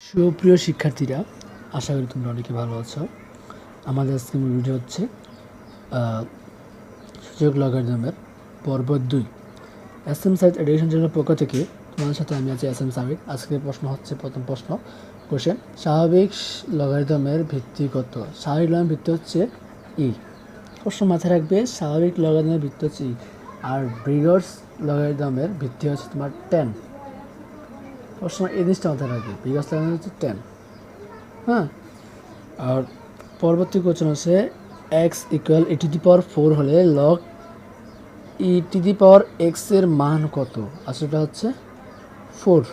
সুপ্রিয় শিক্ষার্থীরা, আশা করি তোমরা অনেকে ভালো আছো। আমাদের আজকে ভিডিও হচ্ছে সূচক লগারিদমের পর্ব 2। এসএম সাইট এডুকেশন চ্যানেলের পক্ষ থেকে তোমাদের সাথে আমি আছি এসএম সামিদ। আজকের প্রশ্ন হচ্ছে, প্রথম প্রশ্ন কোশ্চেন, স্বাভাবিক লগারিদমের ভিত্তি কত? স্বাভাবিক লগারিদমের ভিত্তি হচ্ছে ই। প্রশ্ন মাথায় রাখবে, স্বাভাবিক লগারিদমের ভিত্তি হচ্ছে ই, আর ব্রিগস লগারিদমের ভিত্তি হচ্ছে তোমার 10। সবসময় এই জিনিসটা মাথায় রাখবে, ব্রিগস লগারিদম হচ্ছে 10। হ্যাঁ, আর পরবর্তী কোশ্চেন হচ্ছে এক্স ইকুয়াল e⁴ হলে লগ e⁴x এর মান কত? আসলে হচ্ছে 4,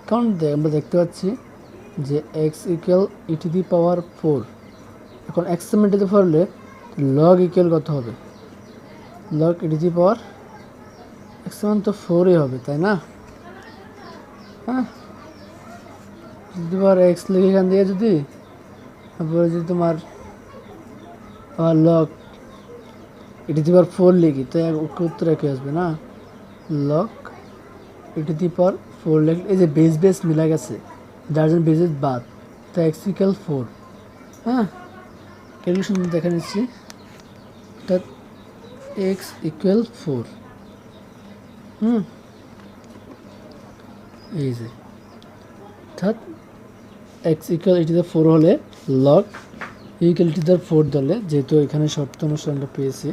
কারণ আমরা দেখতে পাচ্ছি যে এক্স ইকুয়াল e⁴। এখন এক্স এর মান e⁴ হলে লগ ইকুয়াল কত হবে? লগ e⁴x এর মান তো 4ই হবে, তাই না? হ্যাঁ, e⁴x লিখে এখান দিয়ে যদি তারপরে যদি তোমার লগ e⁴ লিখি তো উত্তর একই আসবে না? লগ e⁴ লিখলে এই যে বেস মিলা গেছে, যার জন্য বেসেস বাদ, তাই এক্স ইকুয়াল 4। হ্যাঁ, ক্যালকুলেশন দেখে নিচ্ছি, অর্থাৎ এক্স ইকুয়াল 4। এই যে অর্থাৎ এক্স ইকুয়াল e⁴ হলে লগ ইকুয়াল e⁴ ধরলে, যেহেতু এখানে শর্ত অনুসারে আমরা পেয়েছি,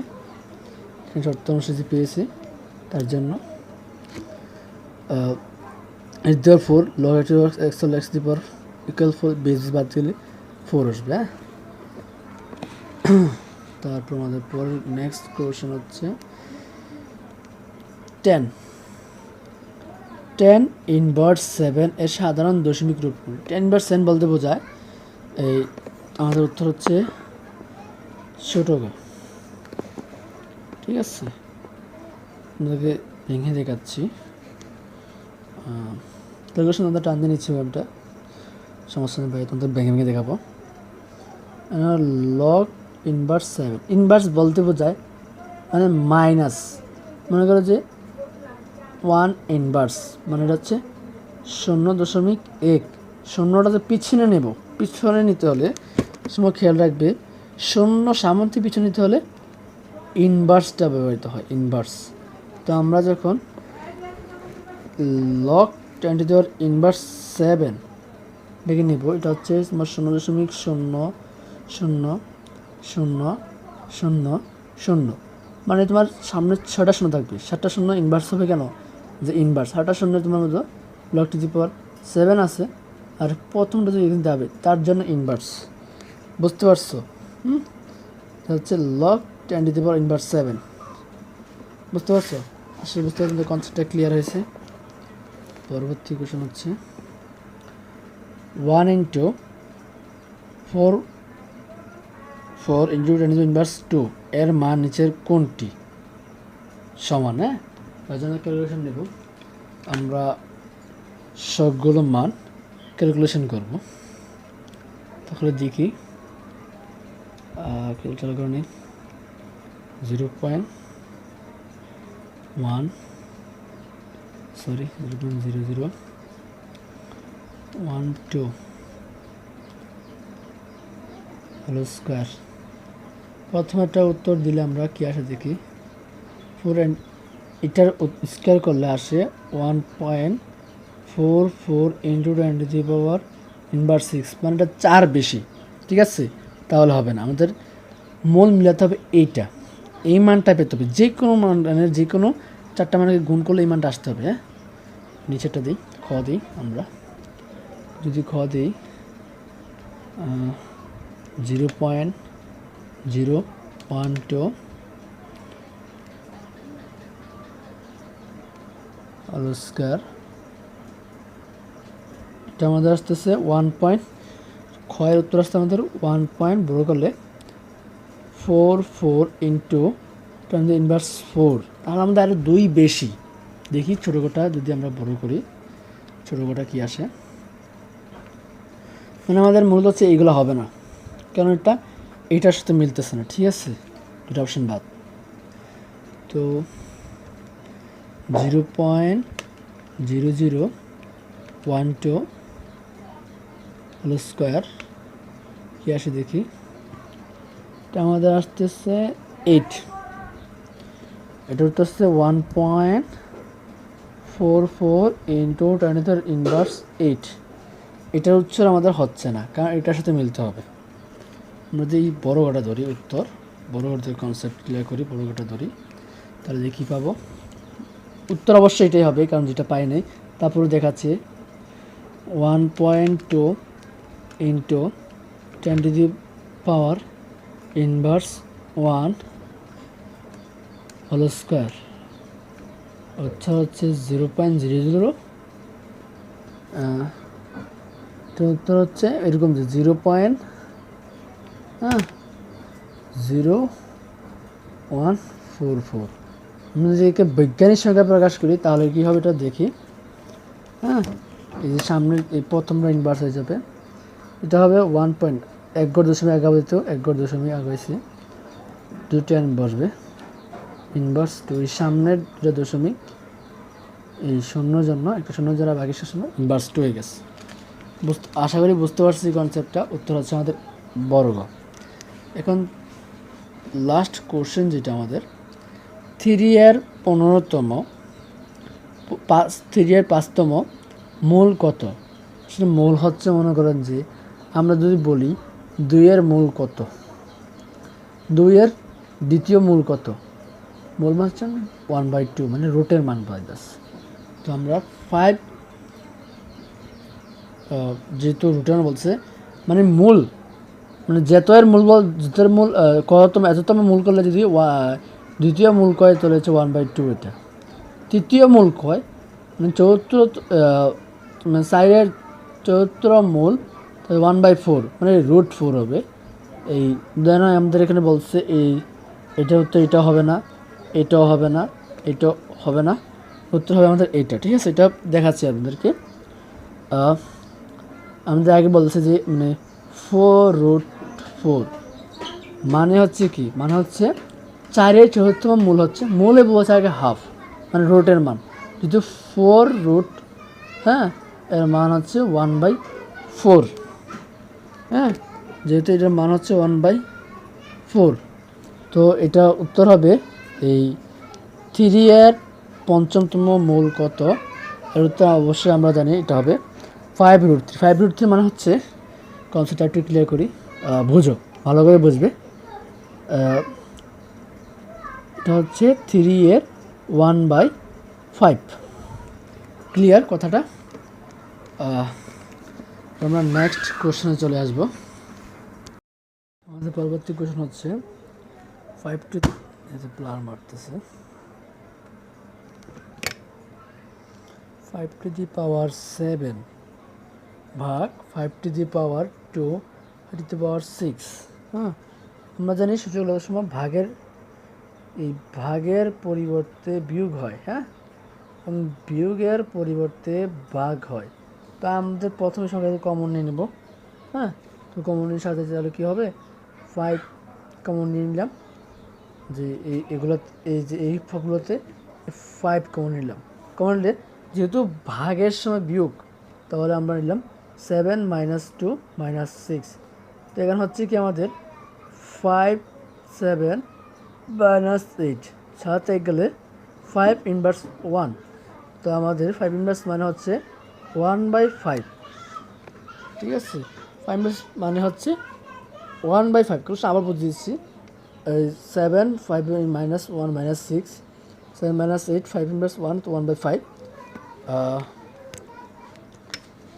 এখানে শর্ত অনুসারে পেয়েছি, তার জন্য e⁴ লগ এক্স হল এক্স ইকুয়াল 4, বেসিস বাদ দিলে 4 আসবে। হ্যাঁ, তারপর আমাদের পর নেক্সট কোশ্চেন হচ্ছে 10 ইনভার্স 7 এর সাধারণ দশমিক রূপ। 10 ইনভার্স 7 বলতে বোঝায় এই, আমাদের উত্তর হচ্ছে ছোট গ। ঠিক আছে, আপনাদেরকে ভেঙে দেখাচ্ছি, ক্যালকুলেশন আমরা টান দিয়ে নিচ্ছি, ওটা সমস্যা নেই ভাই, তোমাদের ভেঙে দেখাবো। লগ ইনভার্স 7, ইনভার্স বলতে বোঝায় মানে মাইনাস, মনে করো যে 1 ইনভার্স মানে এটা হচ্ছে 0.1। শূন্যটা তো পিছনে নেব, পিছনে নিতে হলে সময় খেয়াল রাখবে, 0 সামনে পিছনে নিতে হলে ইনভার্সটা ব্যবহৃত হয়, ইনভার্স। তো আমরা যখন লগ 10 ইনভার্স 7 দেখে নেব, এটা হচ্ছে তোমার 0.000000, মানে তোমার সামনে 6টা শূন্য থাকবে, 7টা শূন্য ইনভার্স হবে কেন? যে ইনভার্স 6টা শূন্য তোমার মধ্যে লগ e⁴ আছে, আর প্রথমটা যদি এখানে যাবে তার জন্য ইনভার্স। বুঝতে পারছো? হচ্ছে লগ 10 ইনভার্স 7। বুঝতে পারছো? আসলে বুঝতে পারছো, কনসেপ্টটা ক্লিয়ার হয়েছে। পরবর্তী কোশ্চেন হচ্ছে 1 ইন্টু 4 ইন্টু 10 ইনভার্স 2 এর মান নিচের কোনটি সমান? হ্যাঁ, তার জন্য ক্যালকুলেশন নেব, আমরা সবগুলো মান ক্যালকুলেশন করব। তাহলে দেখি, ক্যালকুলেশন করে নিই। 0.1 সরি 0.0012 হলো স্কোয়ার। প্রথমে একটা উত্তর দিলে আমরা কি আসে দেখি, 4 এটার স্কোয়ার করলে আসে 1.44 ইন্টু 10 ইনভার্স 6, মানে এটা 4 বেশি। ঠিক আছে, তাহলে হবে না, আমাদের মূল মিলাতে হবে এইটা, এই মানটা পেতে হবে, যে কোনো মান, যে কোনো 4টা মানকে গুণ করলে এই মানটা আসতে হবে। হ্যাঁ, নিচেরটা দিই, খ দিই, আমরা যদি খ দিই 0.012 হলো স্কোয়ার, এটা আমাদের আসতেছে 1 ক্ষয়ের উত্তর আসতে আমাদের 1 বড় করলে 44 ইন্টু 10 ইনভার্স 4, তাহলে আমাদের আরও 2 বেশি। দেখি ছোটো কোটা যদি আমরা বড় করি, ছোটো কোটা কী আসে, মানে আমাদের মূলত হচ্ছে এইগুলো হবে না, কারণ এইটার সাথে মিলতেছে না। ঠিক আছে, দুটো অপশন বাদ। তো 0.0012 হোল স্কোয়ার কি আসে দেখি, এটা আমাদের আসতেছে 8, এটা হচ্ছে 1.44 ইন্টু 10 ইনভার্স 8। এটার উত্তর আমাদের হচ্ছে না, কারণ এটার সাথে মিলতে হবে। আমরা যদি এই বড় ঘটা ধরি, উত্তর বড় ঘটার কনসেপ্ট ক্লিয়ার করি, বড় ঘটা ধরি, তাহলে দেখি পাবো উত্তর অবশ্যই এটাই হবে, কারণ যেটা পাই নাই। তারপরে দেখাচ্ছি 1.2 ইন্টু 10 ইনভার্স 1 হোল স্কোয়ার, আচ্ছা হচ্ছে 0.00। তো উত্তর হচ্ছে এরকম যে 0.0144। আমরা যদি একে বৈজ্ঞানিক সংখ্যা প্রকাশ করি তাহলে কি হবে এটা দেখি। এই যে সামনের এই প্রথমটা ইনভার্স হয়ে যাবে, এটা হবে 1.1.1 আগাবিত 1.2 আগাইছি, 2 বসবে ইনভার্স 2, সামনের 2 দশমিক এই শূন্যর জন্য একটা শূন্য যারা বাকি শূন্য ইনভার্স 2 হয়ে গেছে। আশা করি বুঝতে পারছি কনসেপ্টটা। উত্তর হচ্ছে আমাদের বর্গ। এখন লাস্ট কোশ্চেন যেটা আমাদের 5তম মূল কত। সেটা মূল হচ্ছে, মনে করেন যে আমরা যদি বলি 2 মূল কত, 2 দ্বিতীয় মূল কত, মূল মান হচ্ছে 1/2, মানে রুটের মান পাই দাস। তো আমরা 5 যেহেতু রুটের বলছে মানে মূল, মানে যেতের মূল যেতের মূল কততম এততম মূল করলে যদি দ্বিতীয় মূল কয় তাহলে হচ্ছে 1/2 এটা। তৃতীয় মূল কয় মানে মানে সাইডের চতুর্থ মূল 1/4, মানে √4 হবে। এই উদাহরণ আমাদের এখানে বলছে এটা উত্তর, এটা হবে না, এটাও হবে না, এটাও হবে না, উত্তর হবে আমাদের এইটা। ঠিক আছে, এটা দেখাচ্ছি আপনাদেরকে। আমাদের আগে বলছে যে মানে 4√4 মানে হচ্ছে কি, মানে হচ্ছে 4-এর চতুর্থতম মূল হচ্ছে, মূলে বলছে আগে হাফ, মানে রুটের মান। যেহেতু 4 এর মান হচ্ছে 1/4। যেহেতু এটার মান হচ্ছে 1/4, তো এটা উত্তর হবে এই 3-এর পঞ্চমতম মূল কত, এর উত্তর অবশ্যই আমরা জানি এটা হবে 5√3। 5√3 মানে হচ্ছে, কনসেপ্টটা একটু ক্লিয়ার করি, বুঝো ভালো করে বুঝবে। এটা হচ্ছে 3-এর 1/5। ক্লিয়ার কথাটা? আমরা নেক্সট কোশ্চেনে চলে আসবো। আমাদের পরবর্তী কোশ্চেন হচ্ছে 5 টু প্লার মারতেছে 5 টু দি পাওয়ার 7 ভাগ 5 two the power 2 two the পাওয়ার 6। আমরা জানি সূচক লেখার সময় ভাগের পরিবর্তে বিয়োগ হয়, এবং বিয়োগের পরিবর্তে ভাগ হয়। তা আমাদের প্রথমে সংখ্যা কমন নিয়ে নেব। তো কমনের সাথে তাহলে কী হবে, 5 কমন নিয়ে নিলাম, যে এই সবগুলোতে 5 কমন নিলাম। কমন নিলে যেহেতু ভাগের সময় বিয়োগ, তাহলে আমরা নিলাম 7 - 2 - 6। তো এখানে হচ্ছে কি আমাদের 5 7 -8, 7 এক গেলে 5 ইনভার্স 1। তো আমাদের 5 ইনভার্স মানে হচ্ছে 1/5। ঠিক আছে, 5 ইনভার্স মানে হচ্ছে 1/5। কোশ্চেন আবার বুঝিয়ে দিচ্ছি, 7 5 - 1 - 6, 7 - 8, 5 ইনভার্স 1, তো 1/5।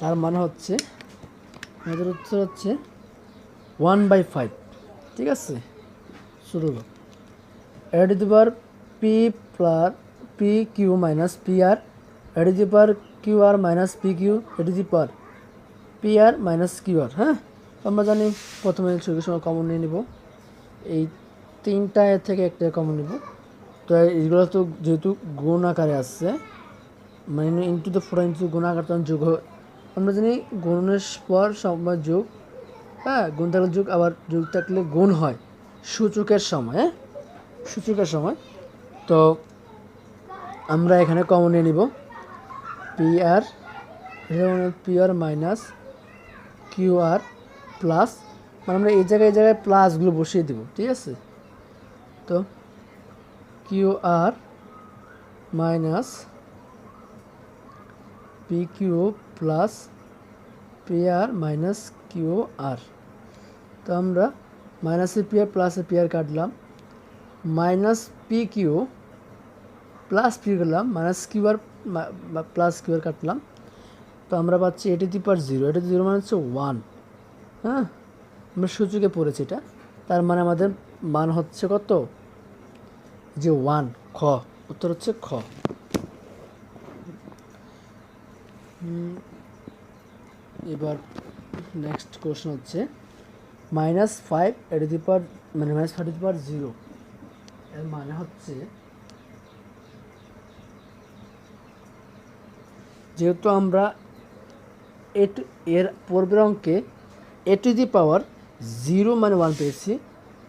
তার মানে হচ্ছে আমাদের উত্তর হচ্ছে 1/5। ঠিক আছে, শুরু করো। Add to the power P plus P Q minus P R, add to the power Q R minus P Q, add to the power P R minus Q R. আমরা জানি প্রথমে ছবির সময় কমন নিয়ে নিব, এই 3টা এর থেকে একটা কমন নিব। তো এইগুলো তো যেহেতু গুণ আকারে আসছে, মানে ইন্টু দ্য 4 ইন্টু গুণ আকার, তখন যোগ, আমরা জানি গুণের পর সময় যোগ, গুণ থাকলে যোগ, আবার যোগ থাকলে গুণ হয় সূচকের সময়। সূচকের সময় তো আমরা এখানে কমন নিয়ে নিব P R minus Q R plus, মানে আমরা এই জায়গায় প্লাসগুলো বসিয়ে দেব, ঠিক আছে। তো Q R minus P Q plus P R minus Q R. তো আমরা মাইনাসে পি আর প্লাসে পি আর কাটলাম, minus P Q plus P করলাম, minus Q R plus Q R কাটলাম। তো আমরা পাচ্ছি এ টু দি পাওয়ার 0, এটা 0 মানে হচ্ছে 1। হ্যাঁ, আমরা সূচকে পড়েছি এটা, তার মানে আমাদের মান হচ্ছে কত, যে 1, খ, উত্তর হচ্ছে খ। এবার নেক্সট কোশ্চেন হচ্ছে -5 এ টু দি পাওয়ার, মানে -5 টু দি পাওয়ার 0, এর মানে হচ্ছে, যেহেতু আমরা এর পূর্বের অঙ্কে এ টু দি পাওয়ার 0 মানে 1 পেয়েছি,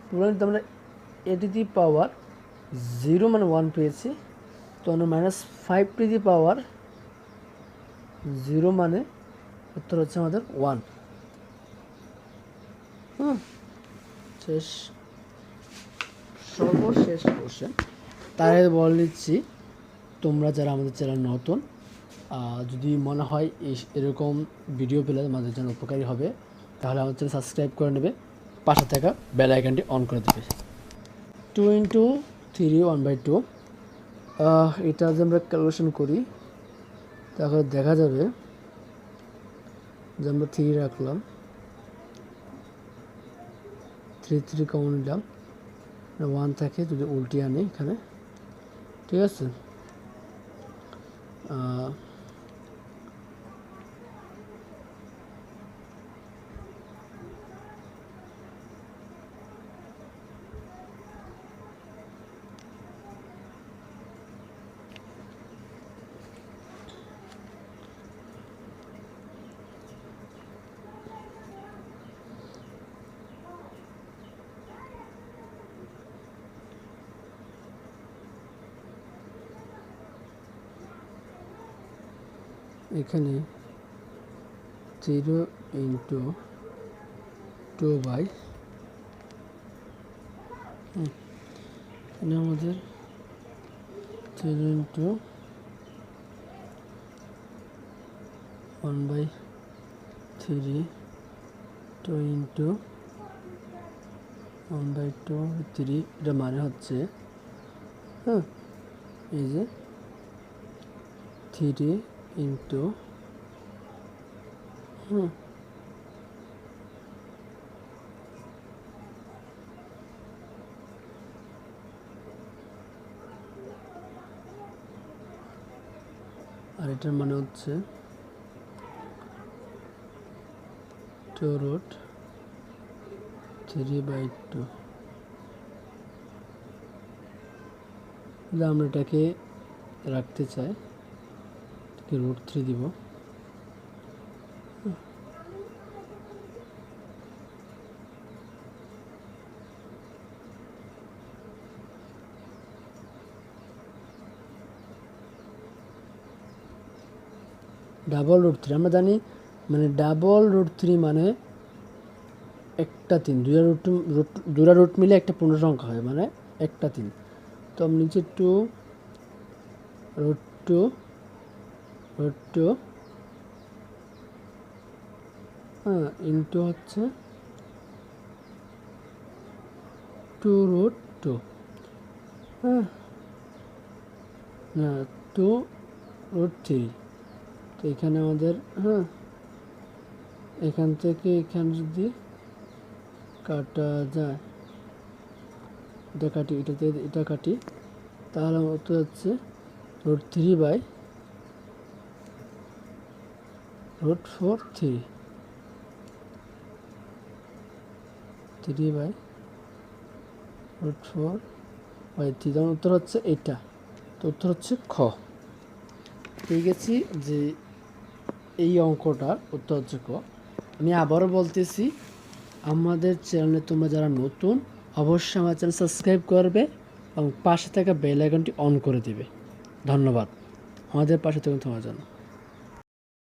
পুরো আমরা এ টু দি পাওয়ার 0 মানে 1 পেয়েছি, তো আমরা -5 টু দি পাওয়ার 0 মানে উত্তর হচ্ছে আমাদের 1। শেষ, সর্বশেষ কোশ্চেন। তার আগে বলে নিচ্ছি, তোমরা যারা আমাদের চ্যানেল নতুন, যদি মনে হয় এরকম ভিডিও পেলে আমাদের জন্য উপকারী হবে, তাহলে আমাদের চ্যানেল সাবস্ক্রাইব করে নেবে, পাশে থাকা বেল আইকনটি অন করে দেবে। 2 × 3 1/2, এটা যদি আমরা ক্যালকুলেশন করি তাহলে দেখা যাবে যে আমরা 3 রাখলাম, 3 কমন নিলাম, 1 থাকে, যদি উল্টি আনি এখানে, ঠিক আছে। এখানে 0 × 2/, এখানে আমাদের 0 × 1/3, 2 × 1/2 3, এটা মানে হচ্ছে, হ্যাঁ, এই যে 3 × আর এটার মানে হচ্ছে 2√3/2। আমরা এটাকে রাখতে চাই, √3 দিব। $√3 আমরা জানি, মানে $√3 মানে একটা 3, দুটা রুট মিলে একটা পূর্ণ সংখ্যা হয়, মানে একটা 3। তো আমি নিচে 2√2 হ্যাঁ ইন্টু হচ্ছে 2√2, হ্যাঁ, না 2√3। তো এখানে আমাদের, হ্যাঁ, এখান থেকে এখানে যদি কাটা যায়, এটা কাটি, এটাতে এটা কাটি, তাহলে আমার উত্তর হচ্ছে √3/√4 3, 3/√4/3, তখন উত্তর হচ্ছে এটা। তো উত্তর হচ্ছে খ। পেয়ে গেছি যে এই অঙ্কটার উত্তর হচ্ছে ক। আমি আবারও বলতেছি, আমাদের চ্যানেলে তোমরা যারা নতুন, অবশ্যই আমার চ্যানেল সাবস্ক্রাইব করবে এবং পাশে থাকা বেল আইকনটি অন করে দিবে। ধন্যবাদ আমাদের পাশে থাকুন তোমার জন্য।